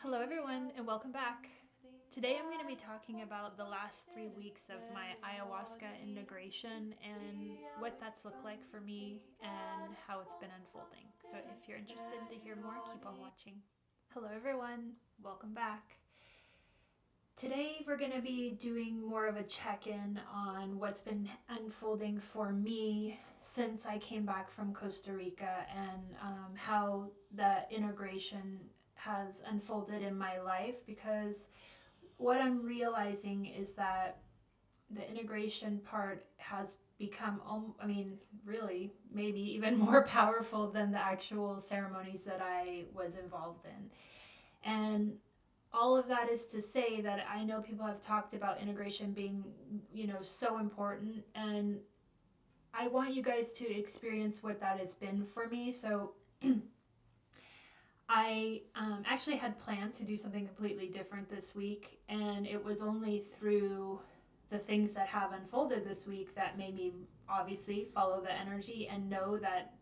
Hello, everyone, and welcome back. Today I'm going to be talking about the last 3 weeks of my ayahuasca integration and what that's looked like for me and how it's been unfolding. So, if you're interested to hear more, keep on watching. Hello, everyone, welcome back. Today we're going to be doing more of a check in on what's been unfolding for me since I came back from Costa Rica and how the integration has unfolded in my life, because what I'm realizing is that the integration part has become, really, maybe even more powerful than the actual ceremonies that I was involved in. And all of that is to say that I know people have talked about integration being, so important. And I want you guys to experience what that has been for me. So I actually had planned to do something completely different this week, and it was only through the things that have unfolded this week that made me obviously follow the energy and know that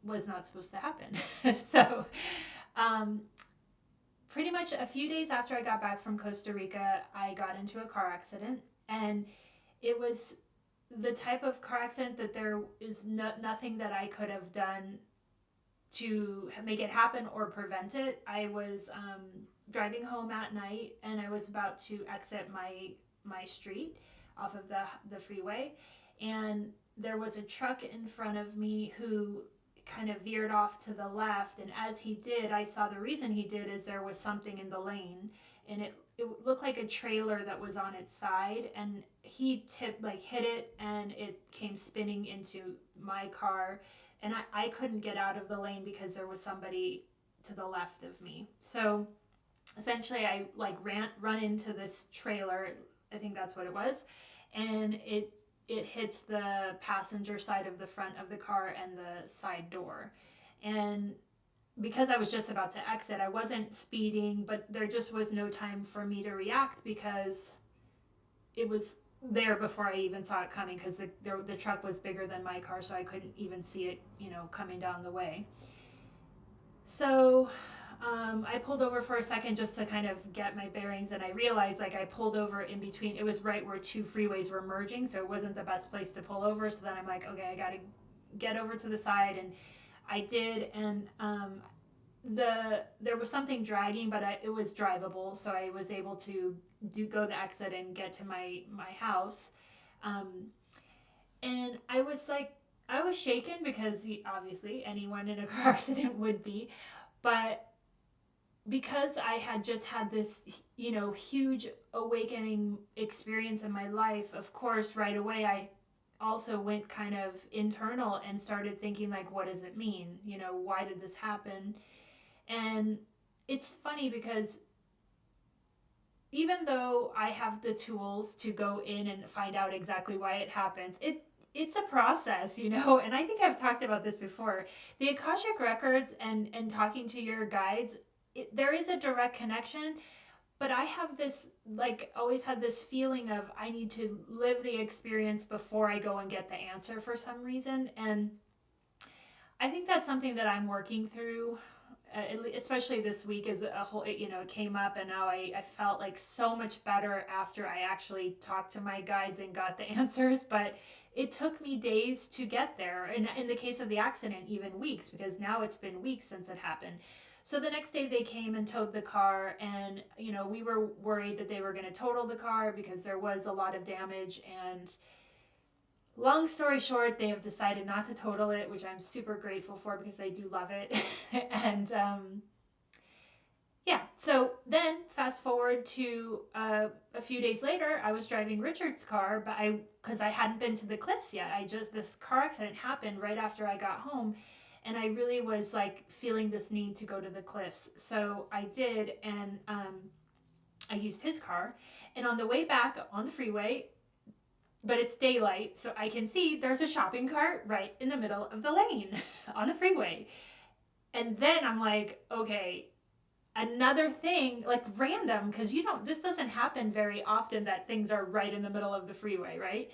was not supposed to happen. So, pretty much a few days after I got back from Costa Rica, I got into a car accident, and it was the type of car accident that there is nothing that I could have done to make it happen or prevent it. I was driving home at night, and I was about to exit my street off of the freeway, and there was a truck in front of me who kind of veered off to the left, and as he did, I saw the reason he did is there was something in the lane, and it looked like a trailer that was on its side, and he hit it, and it came spinning into my car, and I couldn't get out of the lane because there was somebody to the left of me. So essentially I run into this trailer, I think that's what it was, and it hits the passenger side of the front of the car and the side door. And because I was just about to exit, I wasn't speeding, but there just was no time for me to react because it was there before I even saw it coming, because the truck was bigger than my car, so I couldn't even see it, coming down the way. So I pulled over for a second just to kind of get my bearings, and I realized I pulled over in between. It was right where two freeways were merging, so it wasn't the best place to pull over. So then I'm like, okay, I got to get over to the side, and I did, and there was something dragging, but it was drivable, so I was able to go the exit and get to my house. And I was shaken because obviously anyone in a car accident would be, but because I had just had this, huge awakening experience in my life, of course, right away I also went kind of internal and started thinking, what does it mean? Why did this happen? And it's funny because even though I have the tools to go in and find out exactly why it happens, it's a process, and I think I've talked about this before. The Akashic Records and talking to your guides, there is a direct connection, but I have this, always had this feeling of I need to live the experience before I go and get the answer for some reason. And I think that's something that I'm working through, especially this week, as a whole, it came up, and now I felt so much better after I actually talked to my guides and got the answers. But it took me days to get there, and in the case of the accident, even weeks, because now it's been weeks since it happened. So the next day they came and towed the car, and we were worried that they were going to total the car because there was a lot of damage. And long story short, they have decided not to total it, which I'm super grateful for because I do love it. And so then fast forward to a few days later, I was driving Richard's car, but because I hadn't been to the cliffs yet. This car accident happened right after I got home, and I really was feeling this need to go to the cliffs. So I did, and I used his car, and on the way back on the freeway, but it's daylight, so I can see there's a shopping cart right in the middle of the lane on the freeway. And then I'm like, okay, another thing, random, because this doesn't happen very often that things are right in the middle of the freeway, right?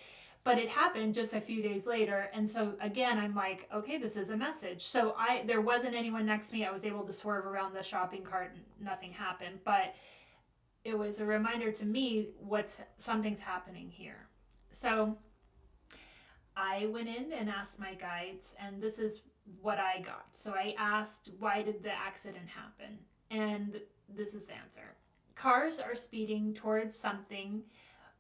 but it happened just a few days later. And so again, I'm like, okay, this is a message. So there wasn't anyone next to me. I was able to swerve around the shopping cart and nothing happened, but it was a reminder to me something's happening here. So I went in and asked my guides, and this is what I got. So I asked, why did the accident happen? And this is the answer. Cars are speeding towards something,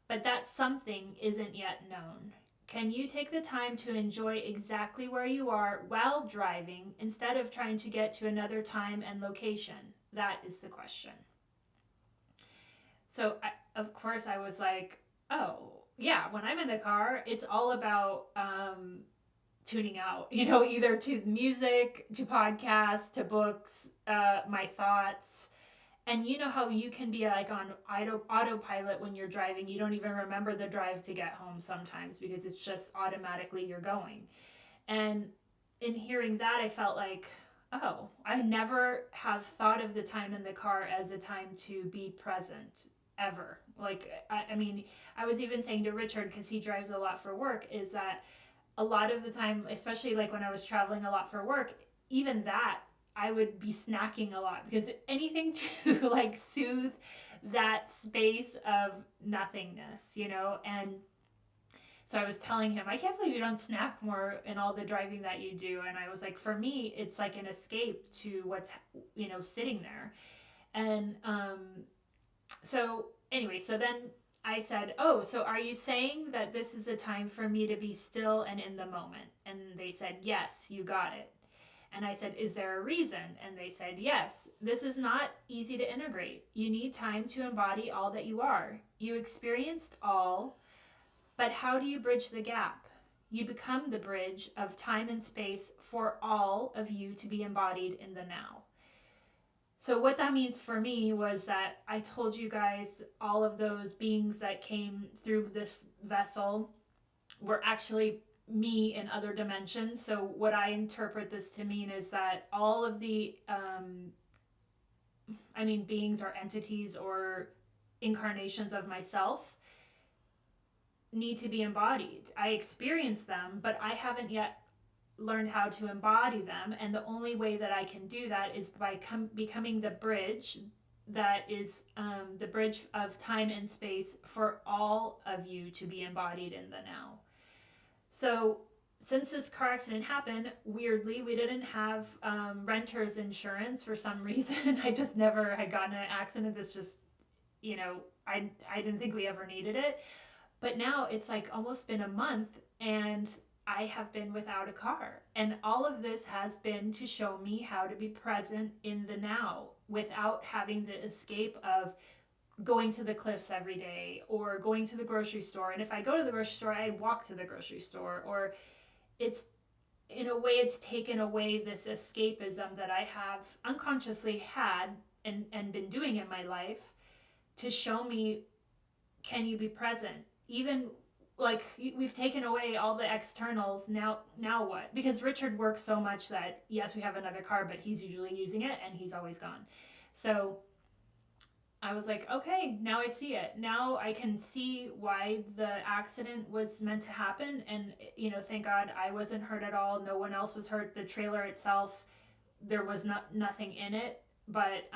but that something isn't yet known. Can you take the time to enjoy exactly where you are while driving instead of trying to get to another time and location? That is the question. So, of course, I was like, oh, yeah, when I'm in the car, it's all about tuning out, either to music, to podcasts, to books, my thoughts. And you know how you can be like on autopilot when you're driving. You don't even remember the drive to get home sometimes because it's just automatically you're going. And in hearing that, I felt like, oh, I never have thought of the time in the car as a time to be present ever. Like, I mean, I was even saying to Richard, because he drives a lot for work, is that a lot of the time, especially like when I was traveling a lot for work, even that, I would be snacking a lot because anything to like soothe that space of nothingness, and so I was telling him, I can't believe you don't snack more in all the driving that you do. And I was like, for me, it's like an escape to what's, sitting there. And so anyway, so then I said, oh, so are you saying that this is a time for me to be still and in the moment? And they said, yes, you got it. And I said, is there a reason? And they said, yes, this is not easy to integrate. You need time to embody all that you are. You experienced all, but how do you bridge the gap? You become the bridge of time and space for all of you to be embodied in the now. So what that means for me was that I told you guys all of those beings that came through this vessel were actually me in other dimensions. So what I interpret this to mean is that all of the beings or entities or incarnations of myself need to be embodied. I experience them, but I haven't yet learned how to embody them, and the only way that I can do that is by becoming the bridge that is the bridge of time and space for all of you to be embodied in the now. So since this car accident happened, weirdly, we didn't have renter's insurance for some reason. I just never had gotten an accident. That's just, I didn't think we ever needed it. But now it's like almost been a month and I have been without a car. And all of this has been to show me how to be present in the now without having the escape of going to the cliffs every day or going to the grocery store. And if I go to the grocery store, I walk to the grocery store. Or it's, in a way, it's taken away this escapism that I have unconsciously had and been doing in my life to show me, can you be present? Even like we've taken away all the externals. Now what? Because Richard works so much that yes, we have another car, but he's usually using it and he's always gone. So I was like, okay, now I see it. Now I can see why the accident was meant to happen. And, thank God I wasn't hurt at all. No one else was hurt. The trailer itself, there was nothing in it. But,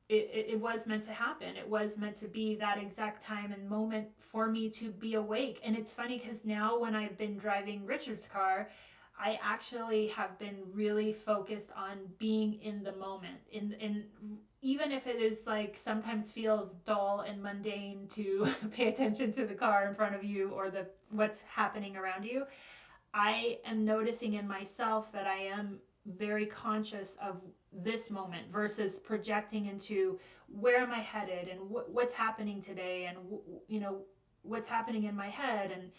it was meant to happen. It was meant to be that exact time and moment for me to be awake. And it's funny because now when I've been driving Richard's car, I actually have been really focused on being in the moment. In even if it is like sometimes feels dull and mundane to pay attention to the car in front of you or what's happening around you, I am noticing in myself that I am very conscious of this moment versus projecting into where am I headed and what's happening today and what's happening in my head, and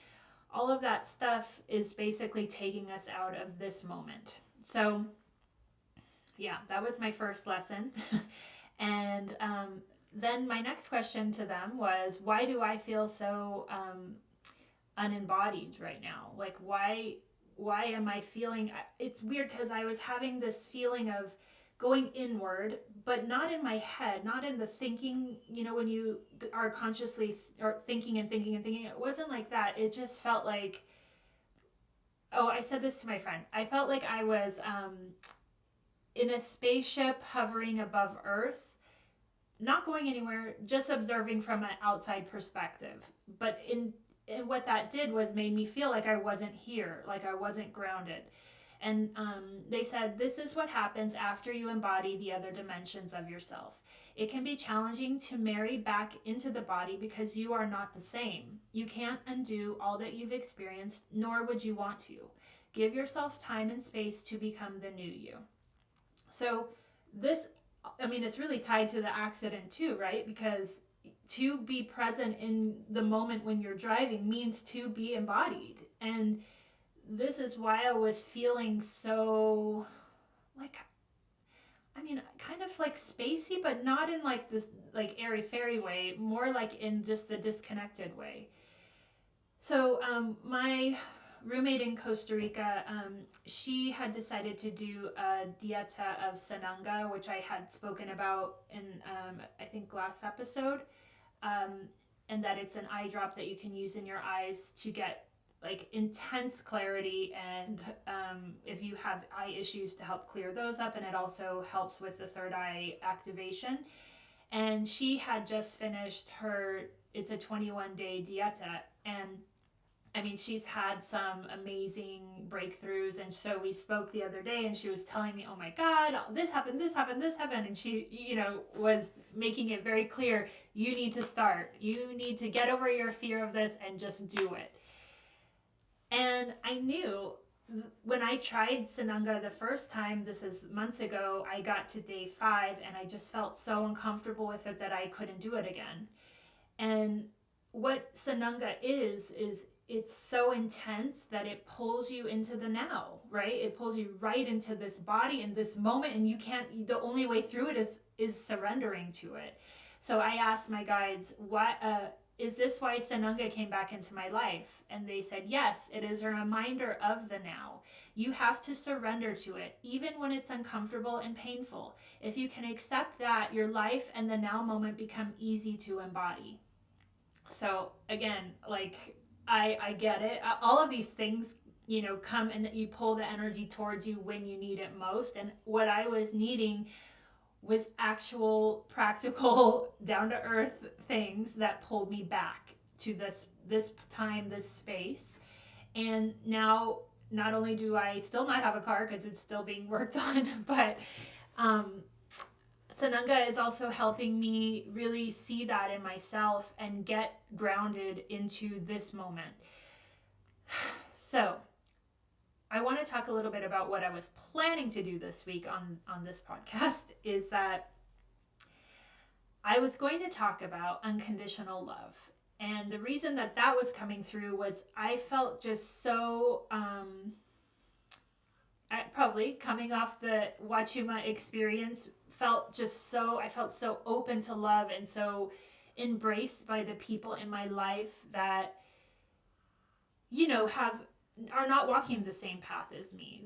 all of that stuff is basically taking us out of this moment. So yeah, that was my first lesson. And then my next question to them was, why do I feel so unembodied right now? Like, why am I feeling, it's weird because I was having this feeling of going inward, but not in my head, not in the thinking, when you are consciously or thinking and thinking and thinking. It wasn't like that. It just felt like, oh, I said this to my friend. I felt like I was in a spaceship hovering above Earth, not going anywhere, just observing from an outside perspective. But and what that did was made me feel like I wasn't here, like I wasn't grounded. And they said, this is what happens after you embody the other dimensions of yourself. It can be challenging to marry back into the body because you are not the same. You can't undo all that you've experienced, nor would you want to. Give yourself time and space to become the new you. So this, it's really tied to the accident too, right? Because to be present in the moment when you're driving means to be embodied. And this is why I was feeling so kind of like spacey, but not in like the like airy fairy way, more like in just the disconnected way. So my roommate in Costa Rica, she had decided to do a dieta of sananga, which I had spoken about in I think last episode, and that it's an eye drop that you can use in your eyes to get like intense clarity, and if you have eye issues, to help clear those up, and it also helps with the third eye activation. And she had just finished it's a 21-day dieta, and she's had some amazing breakthroughs. And so we spoke the other day, and she was telling me, oh my God, this happened, and she was making it very clear, you need to start, you need to get over your fear of this and just do it. And I knew when I tried Sananga the first time, this is months ago, I got to day 5 and I just felt so uncomfortable with it that I couldn't do it again. And what Sananga is it's so intense that it pulls you into the now, right? It pulls you right into this body in this moment, and the only way through it is surrendering to it. So I asked my guides, is this why Sananga came back into my life? And they said, yes, it is a reminder of the now. You have to surrender to it, even when it's uncomfortable and painful. If you can accept that, your life and the now moment become easy to embody. So again, I get it. All of these things, come and you pull the energy towards you when you need it most. And what I was needing was actual, practical, down-to-earth things that pulled me back to this time, this space. And now, not only do I still not have a car because it's still being worked on, but Sananga is also helping me really see that in myself and get grounded into this moment. So I want to talk a little bit about what I was planning to do this week on this podcast, is that I was going to talk about unconditional love. And the reason that was coming through was I felt just so, probably coming off the Wachuma experience, I felt so open to love and so embraced by the people in my life that, are not walking the same path as me.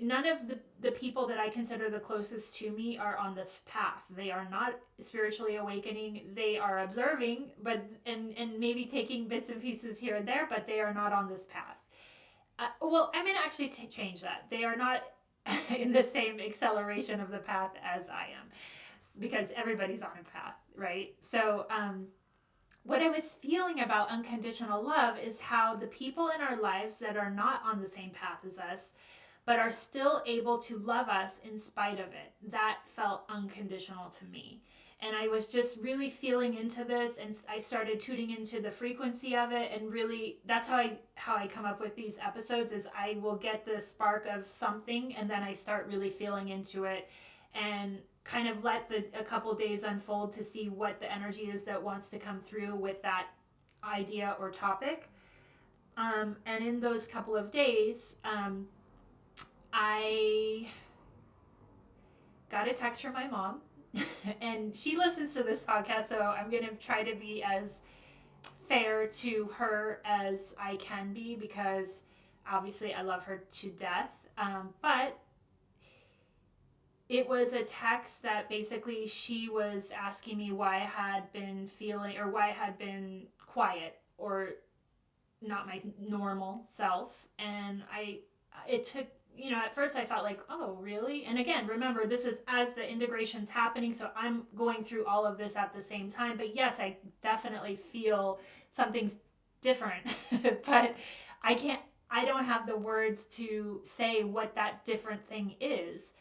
None of the people that I consider the closest to me are on this path. They are not spiritually awakening. They are observing, and maybe taking bits and pieces here and there, but they are not on this path. I'm going to actually change that. They are not in the same acceleration of the path as I am, because everybody's on a path, right? So, what I was feeling about unconditional love is how the people in our lives that are not on the same path as us, but are still able to love us in spite of it, that felt unconditional to me. And I was just really feeling into this, and I started tuning into the frequency of it, and really that's how I come up with these episodes, is I will get the spark of something and then I start really feeling into it and kind of let a couple days unfold to see what the energy is that wants to come through with that idea or topic. And in those couple of days, I got a text from my mom, and she listens to this podcast, so I'm going to try to be as fair to her as I can be, because obviously I love her to death. But it was a text that basically she was asking me why I had been feeling, or why I had been quiet or not my normal self. And it took, at first I felt like, oh, really? And again, remember, this is as the integration's happening, so I'm going through all of this at the same time. But yes, I definitely feel something's different, but I don't have the words to say what that different thing is.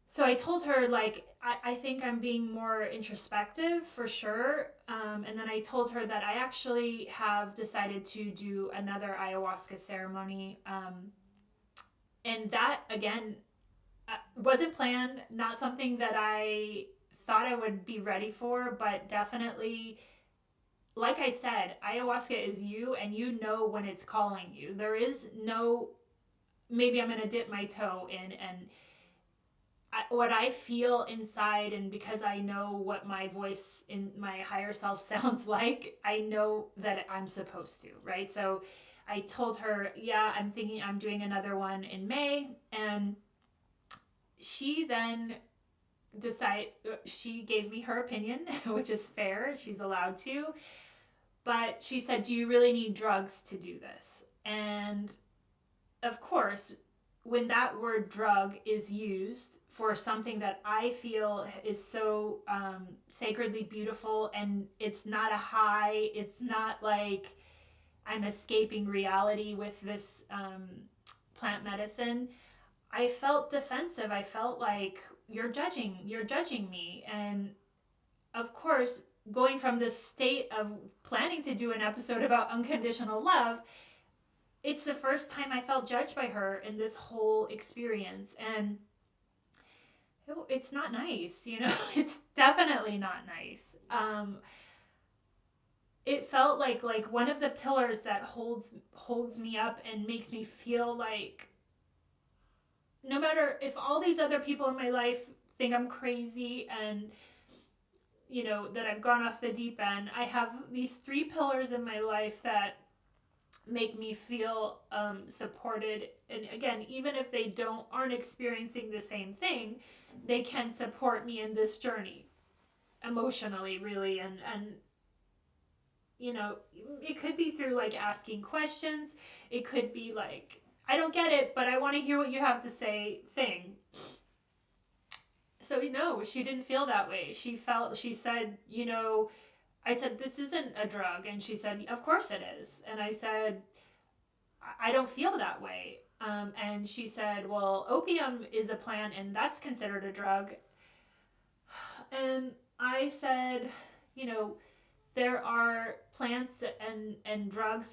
So I told her, like, I think I'm being more introspective for sure. And then I told her that I actually have decided to do another ayahuasca ceremony. And that, again, wasn't planned, not something that I thought I would be ready for, but definitely, like I said, ayahuasca is you, and you know when it's calling you. There is no, maybe I'm going to dip my toe in, and what I feel inside, and because I know what my voice in my higher self sounds like, I know that I'm supposed to, right? So I told her, yeah, I'm thinking I'm doing another one in May. And she then she gave me her opinion, which is fair. She's allowed to. But she said, do you really need drugs to do this? And of course, when that word drug is used for something that I feel is so sacredly beautiful, and it's not a high, it's not like I'm escaping reality with this plant medicine, I felt defensive. I felt like you're judging me. And of course, going from this state of planning to do an episode about unconditional love, it's the first time I felt judged by her in this whole experience. And it's not nice, it's definitely not nice. It felt like one of the pillars that holds me up and makes me feel like, no matter if all these other people in my life think I'm crazy and that I've gone off the deep end, I have these 3 pillars in my life that make me feel supported. And again, even if they aren't experiencing the same thing, they can support me in this journey emotionally, really. And it could be through like asking questions. It could be like, I don't get it, but I want to hear what you have to say thing. So, she didn't feel that way. She said, I said, this isn't a drug. And she said, of course it is. And I said, I don't feel that way. And she said, well, opium is a plant and that's considered a drug. And I said, there are plants and drugs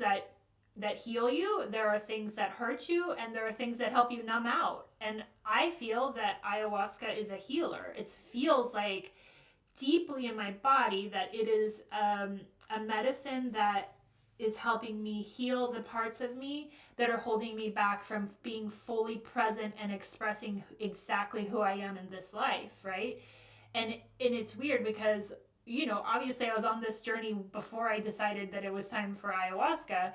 that heal you. There are things that hurt you, and there are things that help you numb out. And I feel that ayahuasca is a healer. It feels like deeply in my body that it is a medicine that is helping me heal the parts of me that are holding me back from being fully present and expressing exactly who I am in this life, right? And it's weird because, obviously I was on this journey before I decided that it was time for ayahuasca,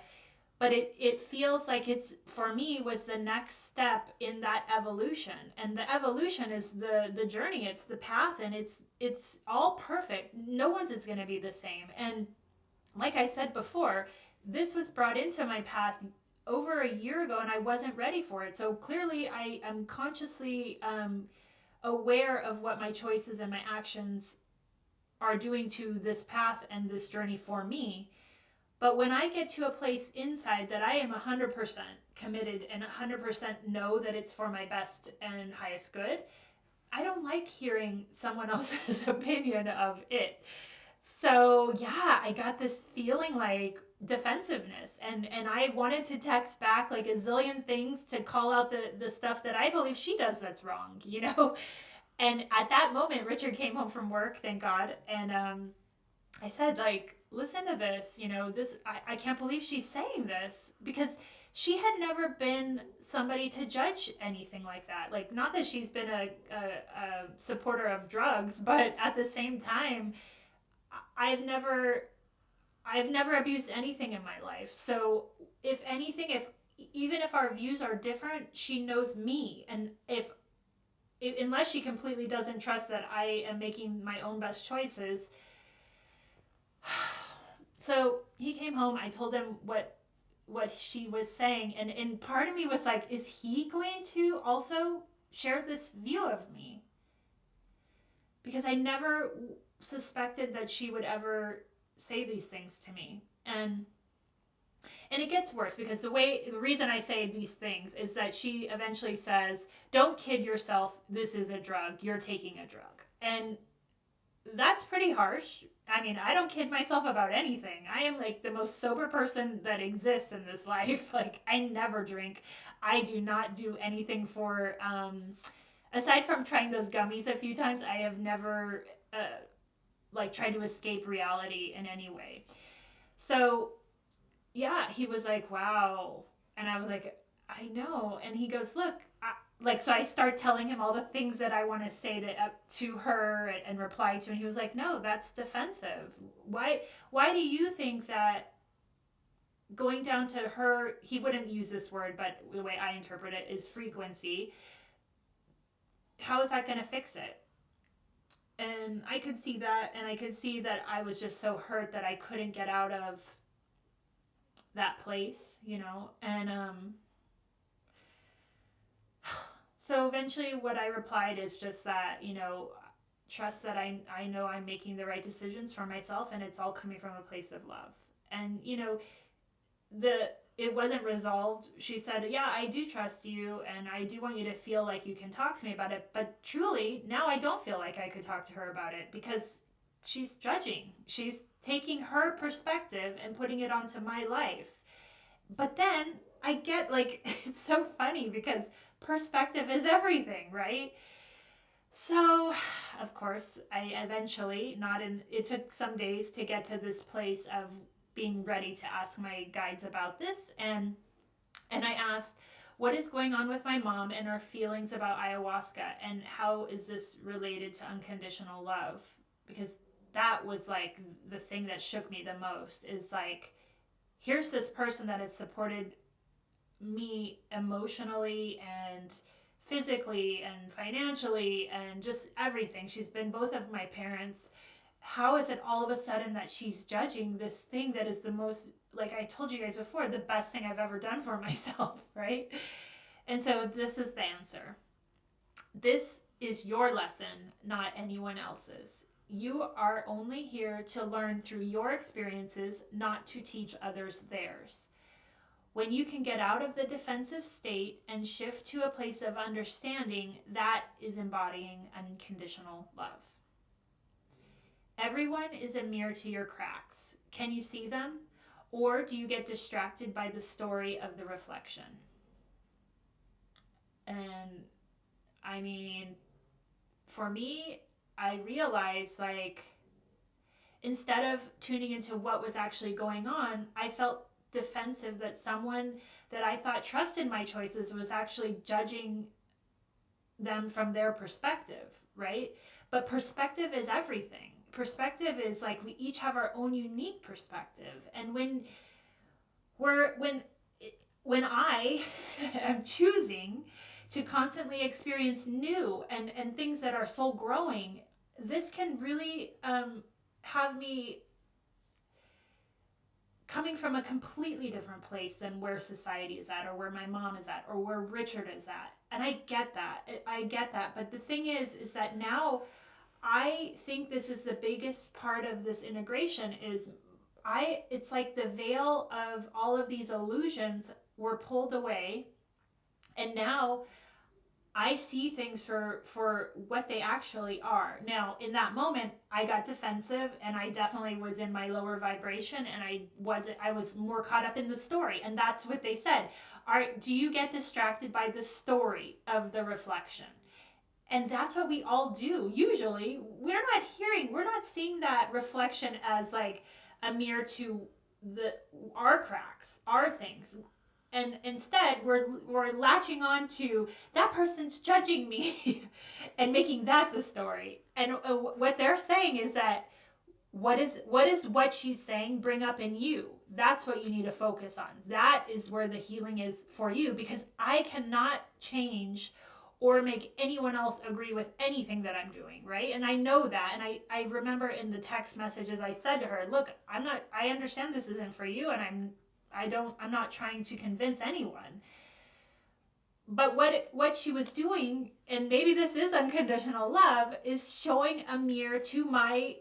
but it feels like it's, for me, was the next step in that evolution. And the evolution is the journey, it's the path, and it's all perfect. No one's is going to be the same. And like I said before, this was brought into my path over a year ago, and I wasn't ready for it. So clearly I am consciously aware of what my choices and my actions are doing to this path and this journey for me. But when I get to a place inside that I am 100% committed and 100% know that it's for my best and highest good, I don't like hearing someone else's opinion of it. So yeah, I got this feeling like defensiveness, and I wanted to text back like a zillion things to call out the stuff that I believe she does that's wrong, And at that moment, Richard came home from work, thank God, and I said, like, listen to this, I can't believe she's saying this, because she had never been somebody to judge anything like that. Like, not that she's been a supporter of drugs, but at the same time, I've never abused anything in my life. So if anything, even if our views are different, she knows me. And if unless she completely doesn't trust that I am making my own best choices. So he came home. I told him what she was saying, and part of me was like, is he going to also share this view of me? Because I never suspected that she would ever say these things to me. And it gets worse, because the reason I say these things is that she eventually says, don't kid yourself, this is a drug, you're taking a drug. And that's pretty harsh. I mean, I don't kid myself about anything. I am like the most sober person that exists in this life. Like, I never drink. I do not do anything for, aside from trying those gummies a few times, I have never, tried to escape reality in any way. So, yeah, he was like, wow. And I was like, I know. And he goes, look, so I start telling him all the things that I want to say to her and reply to. And he was like, no, that's defensive. Why do you think that going down to her, he wouldn't use this word, but the way I interpret it is frequency. How is that going to fix it? And I could see that. And I could see that I was just so hurt that I couldn't get out of that place, and so eventually what I replied is just that, trust that I know I'm making the right decisions for myself, and it's all coming from a place of love. And it wasn't resolved. She said, yeah, I do trust you, and I do want you to feel like you can talk to me about it, but truly now I don't feel like I could talk to her about it, because she's judging. She's taking her perspective and putting it onto my life. But then I get, it's so funny, because perspective is everything, right? So, of course, I eventually, it took some days to get to this place of being ready to ask my guides about this. And I asked, what is going on with my mom and her feelings about ayahuasca? And how is this related to unconditional love? Because that was the thing that shook me the most, is here's this person that has supported me emotionally and physically and financially and just everything. She's been both of my parents. How is it all of a sudden that she's judging this thing that is the most, like I told you guys before, the best thing I've ever done for myself, right? And so this is the answer. This is your lesson, not anyone else's. You are only here to learn through your experiences, not to teach others theirs. When you can get out of the defensive state and shift to a place of understanding, that is embodying unconditional love. Everyone is a mirror to your cracks. Can you see them? Or do you get distracted by the story of the reflection? And I mean, for me, I realized instead of tuning into what was actually going on, I felt defensive that someone that I thought trusted my choices was actually judging them from their perspective, right? But perspective is everything. Perspective is we each have our own unique perspective. And when I am choosing to constantly experience new and things that are soul growing, this can really have me coming from a completely different place than where society is at, or where my mom is at, or where Richard is at. And I get that. But the thing is that now I think this is the biggest part of this integration is it's like the veil of all of these illusions were pulled away. And now I see things for what they actually are. Now, in that moment, I got defensive, and I definitely was in my lower vibration, and I was more caught up in the story. And that's what they said. Do you get distracted by the story of the reflection? And that's what we all do. Usually, we're not seeing that reflection as a mirror to our cracks, our things. And instead, we're latching on to that person's judging me and making that the story. And what they're saying is that what is what she's saying bring up in you? That's what you need to focus on. That is where the healing is for you, because I cannot change or make anyone else agree with anything that I'm doing, right? And I know that. And I remember in the text messages I said to her, look, I understand this isn't for you, and I'm not trying to convince anyone. But what she was doing, and maybe this is unconditional love, is showing a mirror to my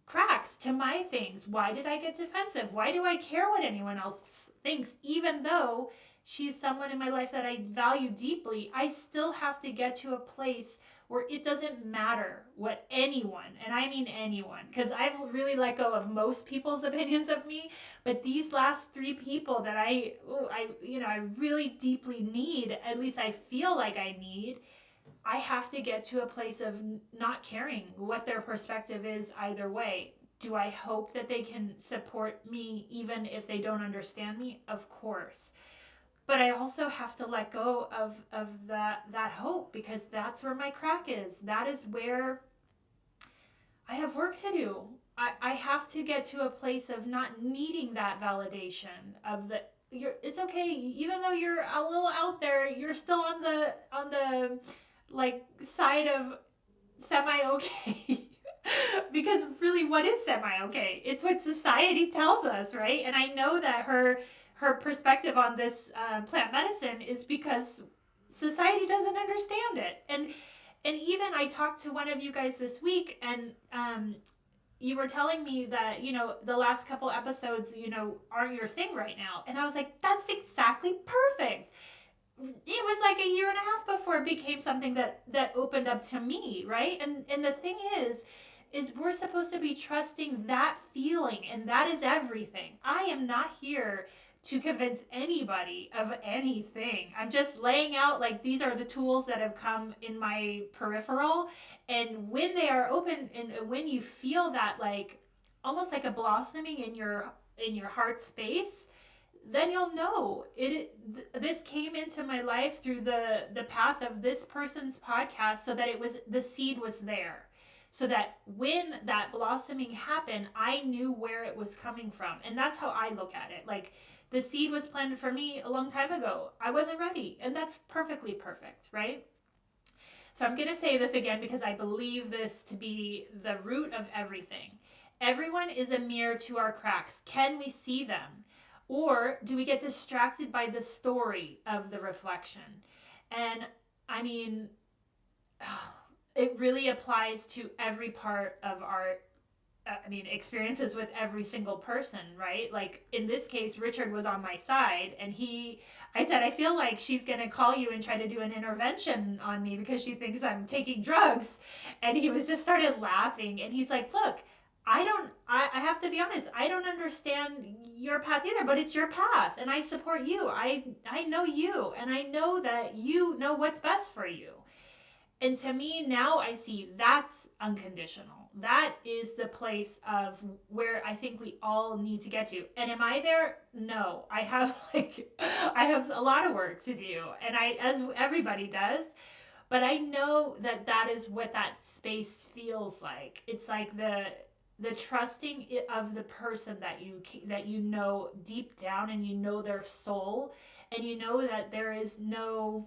cracks, to my things. Why did I get defensive? Why do I care what anyone else thinks? Even though she's someone in my life that I value deeply, I still have to get to a place where it doesn't matter what anyone, and I mean anyone, because I've really let go of most people's opinions of me, but these last 3 people that I really deeply need, at least I feel like I need, I have to get to a place of not caring what their perspective is either way. Do I hope that they can support me even if they don't understand me? Of course. But I also have to let go of that hope, because that's where my crack is. That is where I have work to do. I have to get to a place of not needing that validation of it's okay, even though you're a little out there, you're still on the like side of semi-okay. Because really, what is semi-okay? It's what society tells us, right? And I know that her perspective on this plant medicine is because society doesn't understand it. And even I talked to one of you guys this week, and you were telling me that, the last couple episodes, aren't your thing right now. And I was like, that's exactly perfect. It was like a year and a half before it became something that opened up to me, right? And the thing is we're supposed to be trusting that feeling, and that is everything. I am not here to convince anybody of anything. I'm just laying out, like, these are the tools that have come in my peripheral, and when they are open, and when you feel that, like, almost like a blossoming in your heart space, then you'll know this came into my life through the path of this person's podcast, so that the seed was there, so that when that blossoming happened, I knew where it was coming from. And that's how I look at it. Like, the seed was planted for me a long time ago. I wasn't ready, and that's perfectly perfect, right? So I'm going to say this again, because I believe this to be the root of everything. Everyone is a mirror to our cracks. Can we see them? Or do we get distracted by the story of the reflection? And I mean, it really applies to every part of our experiences with every single person, right? Like, in this case, Richard was on my side, and I said, I feel like she's going to call you and try to do an intervention on me because she thinks I'm taking drugs. And he just started laughing, and he's like, look, I have to be honest, I don't understand your path either, but it's your path, and I support you. I know you, and I know that you know what's best for you. And to me, now I see that's unconditional. That is the place of where I think we all need to get to. And am I there? No. I have a lot of work to do, and as everybody does. But I know that is what that space feels like. It's like the trusting of the person that you know deep down, and you know their soul, and you know that there is nothing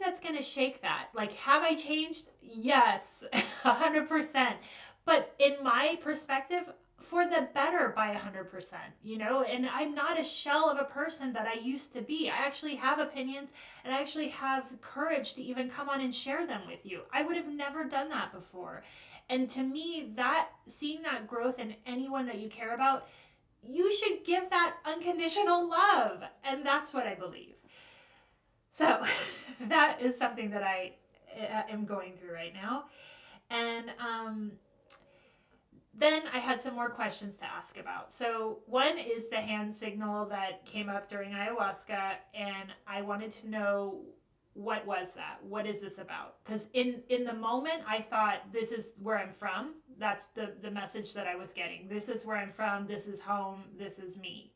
that's going to shake that. Like, have I changed? Yes, 100%. But in my perspective, for the better by 100%, and I'm not a shell of a person that I used to be. I actually have opinions, and I actually have courage to even come on and share them with you. I would have never done that before. And to me, seeing that growth in anyone that you care about, you should give that unconditional love. And that's what I believe. So that is something that I am going through right now. And then I had some more questions to ask about. So one is the hand signal that came up during ayahuasca, and I wanted to know, what was that? What is this about? Because in the moment, I thought, this is where I'm from. That's the message that I was getting. This is where I'm from. This is home. This is me.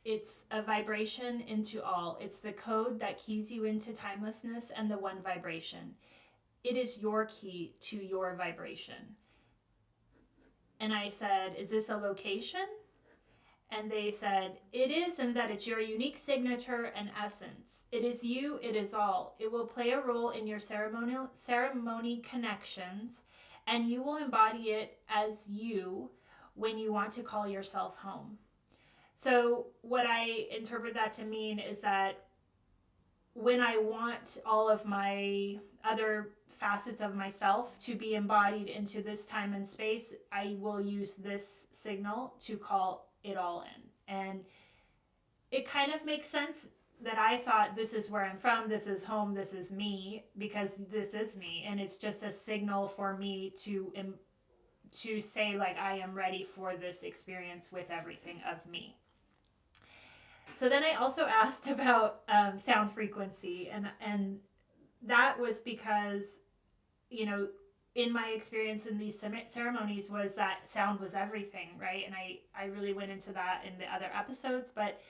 It's a vibration into all. It's the code that keys you into timelessness and the one vibration. It is your key to your vibration. And I said, is this a location? And they said, it is in that it's your unique signature and essence. It is you, it is all. It will play a role in your ceremony connections, and you will embody it as you when you want to call yourself home. So what I interpret that to mean is that when I want all of my other facets of myself to be embodied into this time and space, I will use this signal to call it all in. And it kind of makes sense that I thought, this is where I'm from, this is home, this is me, because this is me. And it's just a signal for me to say, like, I am ready for this experience with everything of me. So then I also asked about sound frequency, and that was because, you know, in my experience in these ceremonies was that sound was everything, right? And I really went into that in the other episodes, but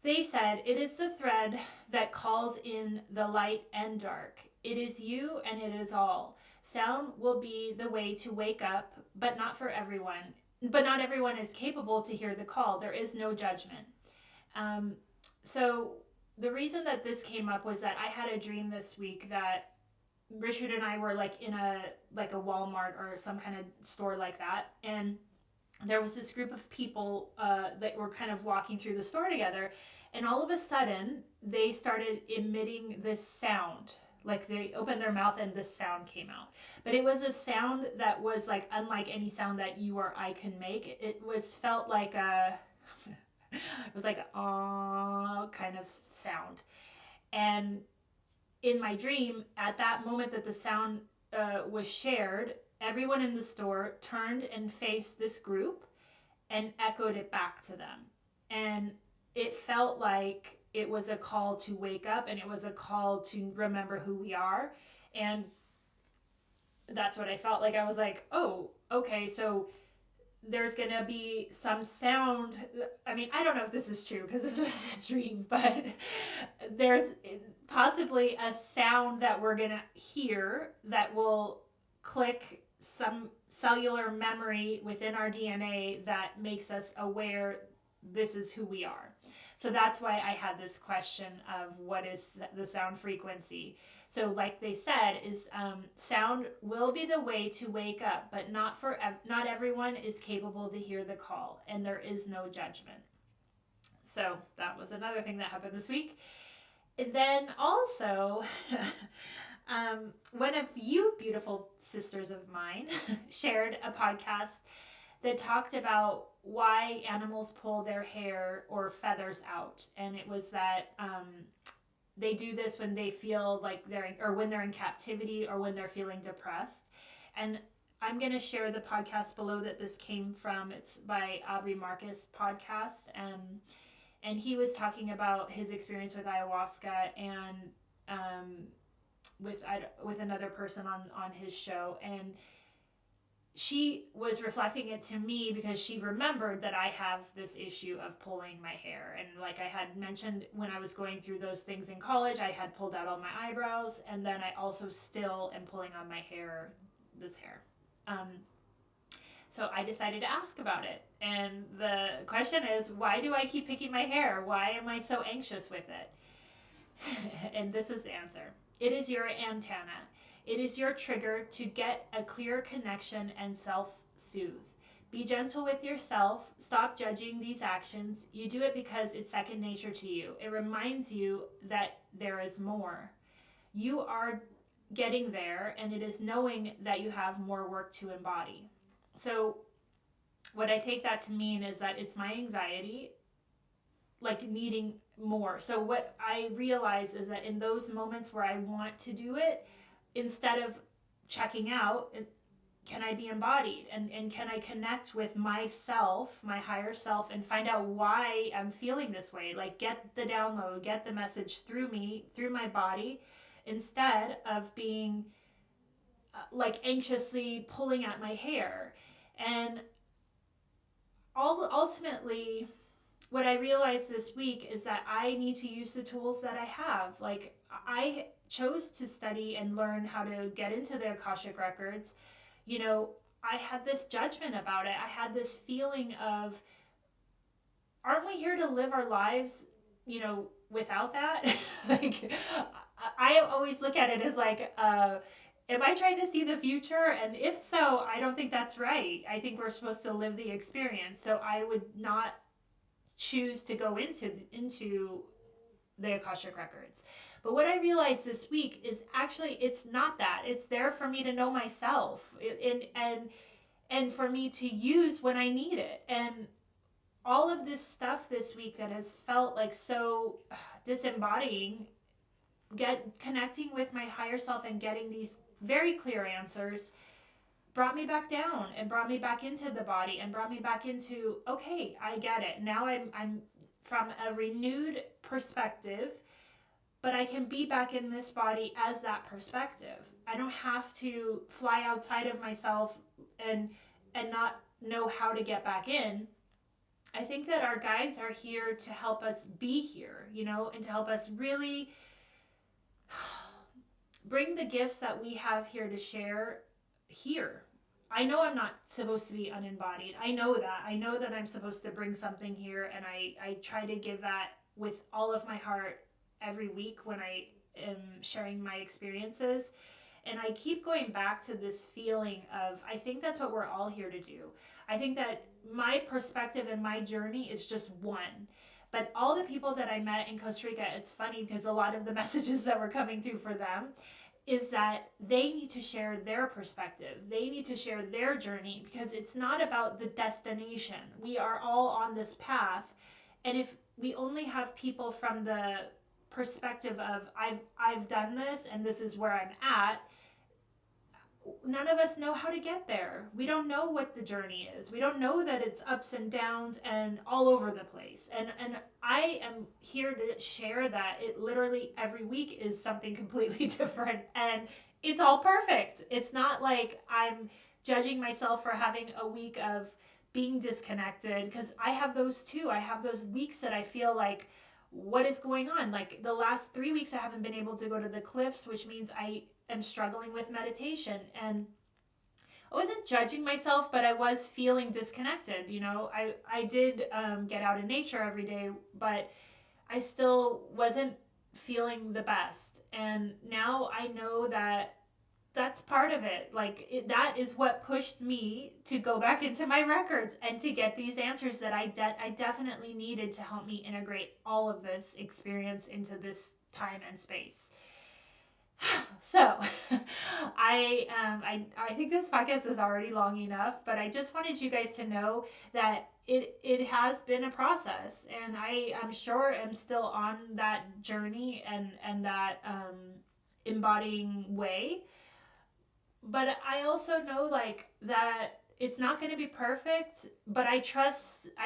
they said, it is the thread that calls in the light and dark. It is you and it is all. Sound will be the way to wake up, but not for everyone. But not everyone is capable to hear the call. There is no judgment. So the reason that this came up was that I had a dream this week that Richard and I were like in a Walmart or some kind of store like that, and there was this group of people that were kind of walking through the store together, and all of a sudden they started emitting this sound. Like they opened their mouth and this sound came out. But it was a sound that was like unlike any sound that you or I can make. It felt like a it was like a kind of sound. And in my dream, at that moment that the sound was shared, everyone in the store turned and faced this group and echoed it back to them. And it felt like it was a call to wake up, and it was a call to remember who we are. And that's what I felt like. I was like, oh, okay, so there's going to be some sound. I mean, I don't know if this is true because this was a dream, but there's possibly a sound that we're going to hear that will click some cellular memory within our DNA that makes us aware this is who we are. So that's why I had this question of what is the sound frequency. So like they said, is sound will be the way to wake up, but not everyone is capable to hear the call, and there is no judgment. So that was another thing that happened this week. And then also, one of you beautiful sisters of mine shared a podcast that talked about why animals pull their hair or feathers out. And it was that they do this when they feel like when they're in captivity or when they're feeling depressed. And I'm going to share the podcast below that this came from. It's by Aubrey Marcus podcast. And he was talking about his experience with ayahuasca and with another person on his show. And she was reflecting it to me because she remembered that I have this issue of pulling my hair. And like I had mentioned, when I was going through those things in college, I had pulled out all my eyebrows, and then I also still am pulling on my hair, this hair. So I decided to ask about it. And the question is, why do I keep picking my hair? Why am I so anxious with it? And this is the answer. It is your antenna. It is your trigger to get a clear connection and self-soothe. Be gentle with yourself. Stop judging these actions. You do it because it's second nature to you. It reminds you that there is more. You are getting there, and it is knowing that you have more work to embody. So what I take that to mean is that it's my anxiety, like needing more. So what I realize is that in those moments where I want to do it, instead of checking out, can I be embodied? And can I connect with myself, my higher self, and find out why I'm feeling this way? Like get the download, get the message through me, through my body, instead of being like anxiously pulling at my hair. And ultimately, what I realized this week is that I need to use the tools that I have. Like I chose to study and learn how to get into the Akashic records. You know, I had this judgment about it. I had this feeling of aren't we here to live our lives, without that? Like, I always look at it as like, am I trying to see the future? And if so, I don't think that's right. I think we're supposed to live the experience. So I would not choose to go into the Akashic records. But what I realized this week is actually it's not that. It's there for me to know myself, and for me to use when I need it. And all of this stuff this week that has felt like so disembodying, connecting with my higher self and getting these very clear answers brought me back down and brought me back into the body and brought me back into, okay, I get it. Now I'm from a renewed perspective, but I can be back in this body as that perspective. I don't have to fly outside of myself and not know how to get back in. I think that our guides are here to help us be here, and to help us really bring the gifts that we have here to share here. I know I'm not supposed to be unembodied. I know that I'm supposed to bring something here, and I try to give that with all of my heart every week when I am sharing my experiences. And I keep going back to this feeling of, I think that's what we're all here to do. I think that my perspective and my journey is just one. But all the people that I met in Costa Rica, it's funny because a lot of the messages that were coming through for them is that they need to share their perspective. They need to share their journey, because it's not about the destination. We are all on this path. And if we only have people from the perspective of I've done this and this is where I'm at, none of us know how to get there. We don't know what the journey is. We don't know that it's ups and downs and all over the place. And I am here to share that it literally every week is something completely different, and it's all perfect. It's not like I'm judging myself for having a week of being disconnected, because I have those too. I have those weeks that I feel like, what is going on? Like the last 3 weeks I haven't been able to go to the cliffs, which means I am struggling with meditation. And I wasn't judging myself, but I was feeling disconnected. I did get out in nature every day, but I still wasn't feeling the best. And now I know that that's part of it. That is what pushed me to go back into my records and to get these answers that I definitely needed to help me integrate all of this experience into this time and space. So I think this podcast is already long enough, but I just wanted you guys to know that it has been a process, and I'm sure I'm still on that journey and that embodying way. But I also know that it's not going to be perfect, but I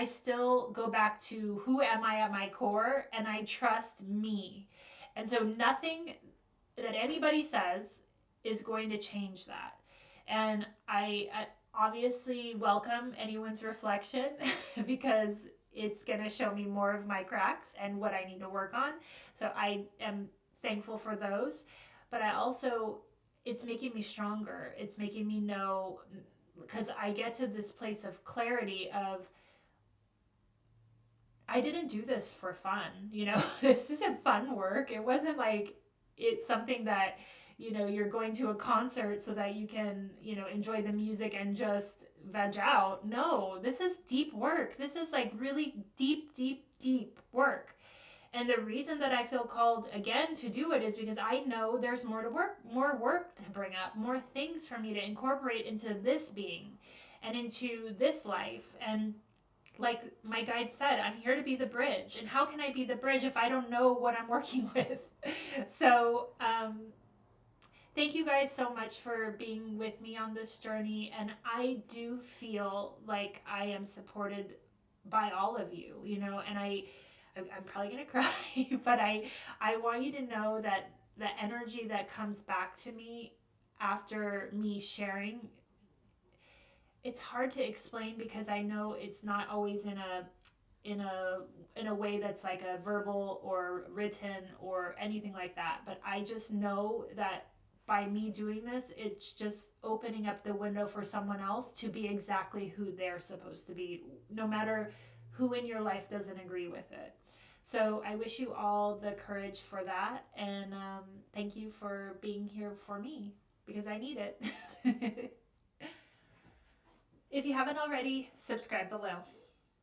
still go back to who am I at my core, and I trust me. And so nothing that anybody says is going to change that. And I obviously welcome anyone's reflection because it's going to show me more of my cracks and what I need to work on. So I am thankful for those. But I also, it's making me stronger. It's making me know, because I get to this place of clarity of, I didn't do this for fun. This isn't fun work. It wasn't like it's something that, you're going to a concert so that you can, enjoy the music and just veg out. No, this is deep work. This is really deep, deep, deep work. And the reason that I feel called again to do it is because I know there's more work to bring up, more things for me to incorporate into this being and into this life. And like my guide said, I'm here to be the bridge. And how can I be the bridge if I don't know what I'm working with? So thank you guys so much for being with me on this journey. And I do feel like I am supported by all of you, and I'm probably going to cry, but I want you to know that the energy that comes back to me after me sharing, it's hard to explain because I know it's not always in a way that's like a verbal or written or anything like that. But I just know that by me doing this, it's just opening up the window for someone else to be exactly who they're supposed to be, no matter who in your life doesn't agree with it. So I wish you all the courage for that, and thank you for being here for me, because I need it. If you haven't already, subscribe below.